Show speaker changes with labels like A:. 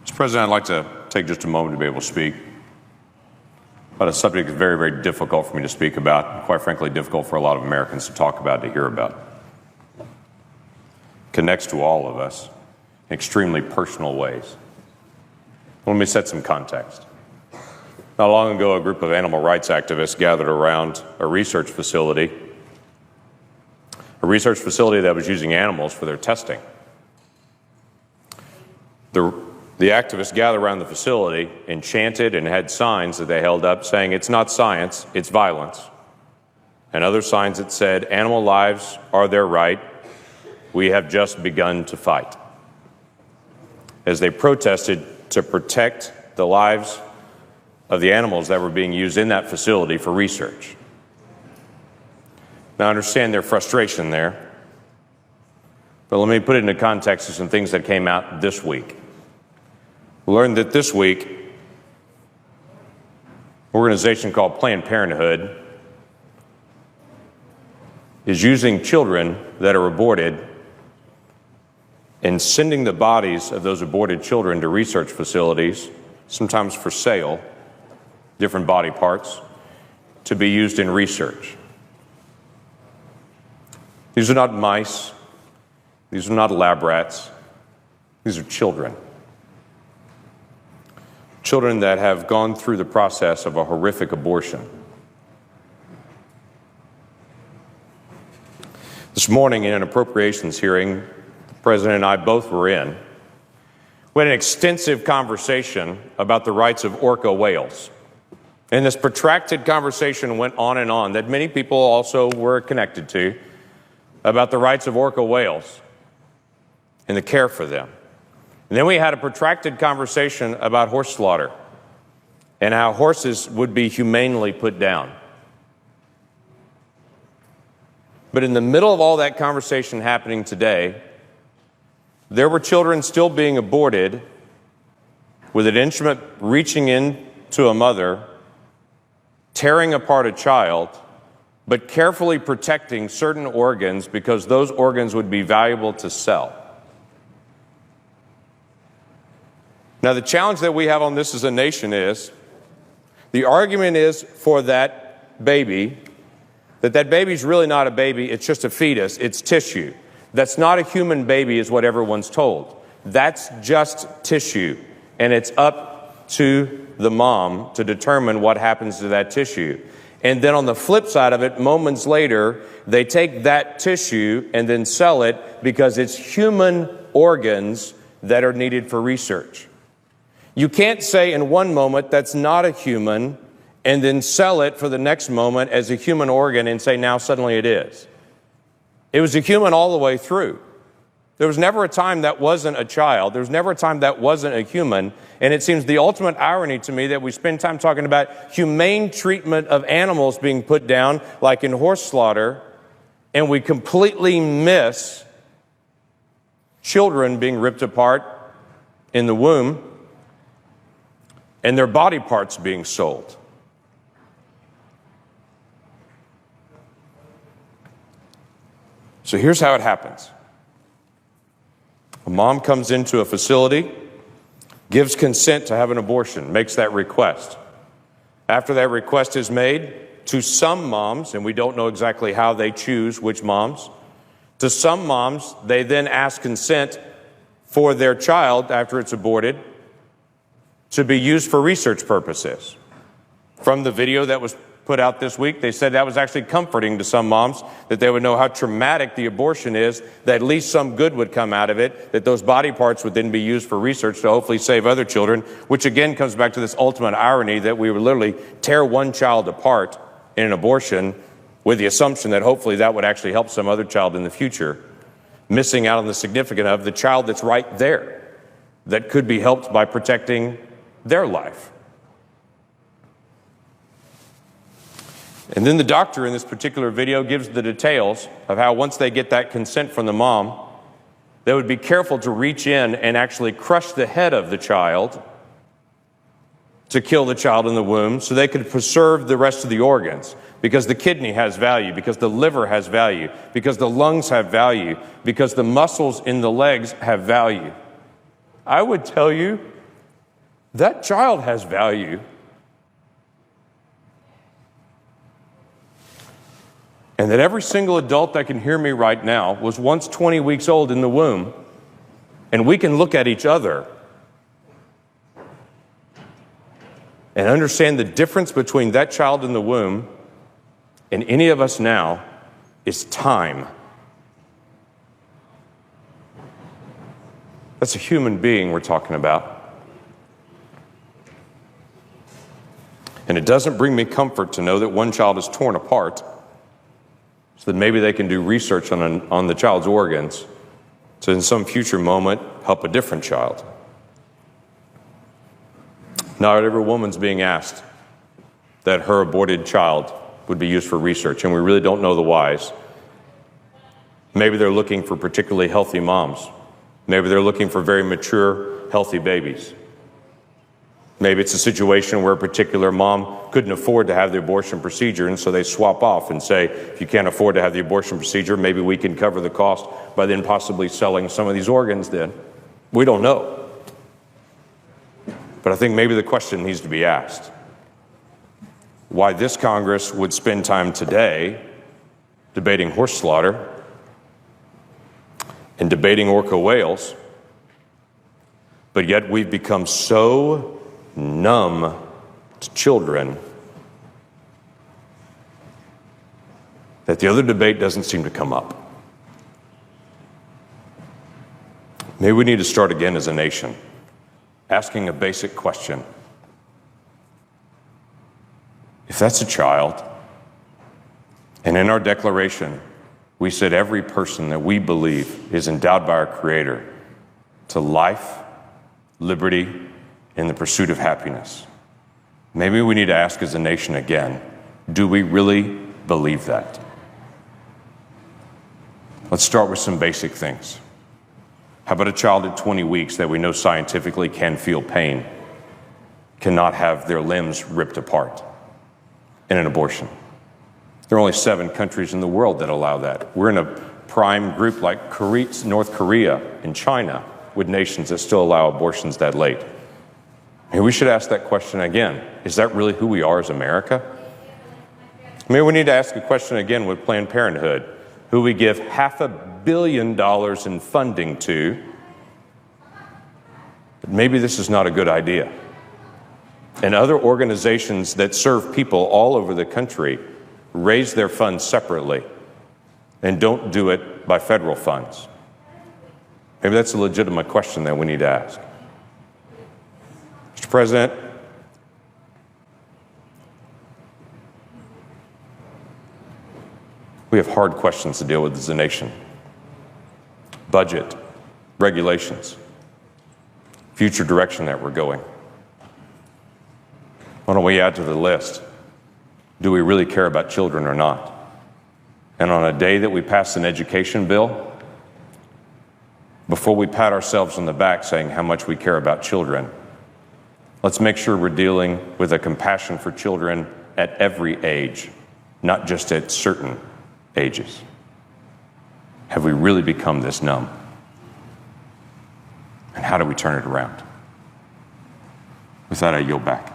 A: Mr. President, I'd like to take just a moment to be able to speak about a subject that's very, very difficult for me to speak about, and quite frankly, difficult for a lot of Americans to talk about, to hear about. It connects to all of us in extremely personal ways. Let me set some context. Not long ago, a group of animal rights activists gathered around a research facility that was using animals for their testing. The activists gathered around the facility and chanted and had signs that they held up saying, "It's not science, it's violence." And other signs that said, "Animal lives are their right. We have just begun to fight." As they protested to protect the lives of the animals that were being used in that facility for research. Now, I understand their frustration there, but let me put it into context of some things that came out this week. We learned that this week, an organization called Planned Parenthood is using children that are aborted and sending the bodies of those aborted children to research facilities, sometimes for sale, different body parts, to be used in research. These are not mice. These are not lab rats. These are children. Children that have gone through the process of a horrific abortion. This morning in an appropriations hearing, the President and I both were in, we had an extensive conversation about the rights of orca whales. And this protracted conversation went on and on that many people also were connected to about the rights of orca whales and the care for them. And then we had a protracted conversation about horse slaughter and how horses would be humanely put down. But in the middle of all that conversation happening today, there were children still being aborted with an instrument reaching into a mother, tearing apart a child, but carefully protecting certain organs because those organs would be valuable to sell. Now, the challenge that we have on this as a nation is, the argument is for that baby, that baby's really not a baby, it's just a fetus, it's tissue. That's not a human baby is what everyone's told. That's just tissue, and it's up to the mom to determine what happens to that tissue. And then on the flip side of it, moments later, they take that tissue and then sell it because it's human organs that are needed for research. You can't say in one moment that's not a human and then sell it for the next moment as a human organ and say now suddenly it is. It was a human all the way through. There was never a time that wasn't a child. There was never a time that wasn't a human. And it seems the ultimate irony to me that we spend time talking about humane treatment of animals being put down, like in horse slaughter, and we completely miss children being ripped apart in the womb and their body parts being sold. So here's how it happens. A mom comes into a facility, gives consent to have an abortion, makes that request. After that request is made, to some moms, and we don't know exactly how they choose which moms, to some moms, they then ask consent for their child after it's aborted to be used for research purposes. From the video that was put out this week, they said that was actually comforting to some moms, that they would know how traumatic the abortion is, that at least some good would come out of it, that those body parts would then be used for research to hopefully save other children, which again comes back to this ultimate irony that we would literally tear one child apart in an abortion with the assumption that hopefully that would actually help some other child in the future, missing out on the significance of the child that's right there that could be helped by protecting their life. And then the doctor in this particular video gives the details of how once they get that consent from the mom, they would be careful to reach in and actually crush the head of the child to kill the child in the womb so they could preserve the rest of the organs, because the kidney has value, because the liver has value, because the lungs have value, because the muscles in the legs have value. I would tell you That child has value. And that every single adult that can hear me right now was once 20 weeks old in the womb, and we can look at each other and understand the difference between that child in the womb and any of us now is time. That's a human being we're talking about. And it doesn't bring me comfort to know that one child is torn apart so that maybe they can do research on the child's organs to in some future moment help a different child. Not every woman's being asked that her aborted child would be used for research, and we really don't know the whys. Maybe they're looking for particularly healthy moms. Maybe they're looking for very mature, healthy babies. Maybe it's a situation where a particular mom couldn't afford to have the abortion procedure, and so they swap off and say, if you can't afford to have the abortion procedure, maybe we can cover the cost by then possibly selling some of these organs then. We don't know. But I think maybe the question needs to be asked. Why this Congress would spend time today debating horse slaughter and debating orca whales, but yet we've become so numb to children that the other debate doesn't seem to come up. Maybe we need to start again as a nation, asking a basic question. If that's a child, and in our declaration, we said every person that we believe is endowed by our Creator to life, liberty, and the pursuit of happiness. Maybe we need to ask as a nation again, do we really believe that? Let's start with some basic things. How about a child at 20 weeks that we know scientifically can feel pain, cannot have their limbs ripped apart in an abortion? There are only 7 countries in the world that allow that. We're in a prime group like North Korea and China with nations that still allow abortions that late. Maybe we should ask that question again. Is that really who we are as America? Maybe we need to ask a question again with Planned Parenthood, who we give $500 million in funding to. But maybe this is not a good idea. And other organizations that serve people all over the country raise their funds separately and don't do it by federal funds. Maybe that's a legitimate question that we need to ask. Mr. President, we have hard questions to deal with as a nation. Budget, regulations, future direction that we're going. Why don't we add to the list? Do we really care about children or not? And on a day that we pass an education bill, before we pat ourselves on the back saying how much we care about children, let's make sure we're dealing with a compassion for children at every age, not just at certain ages. Have we really become this numb? And how do we turn it around? With that, I yield back.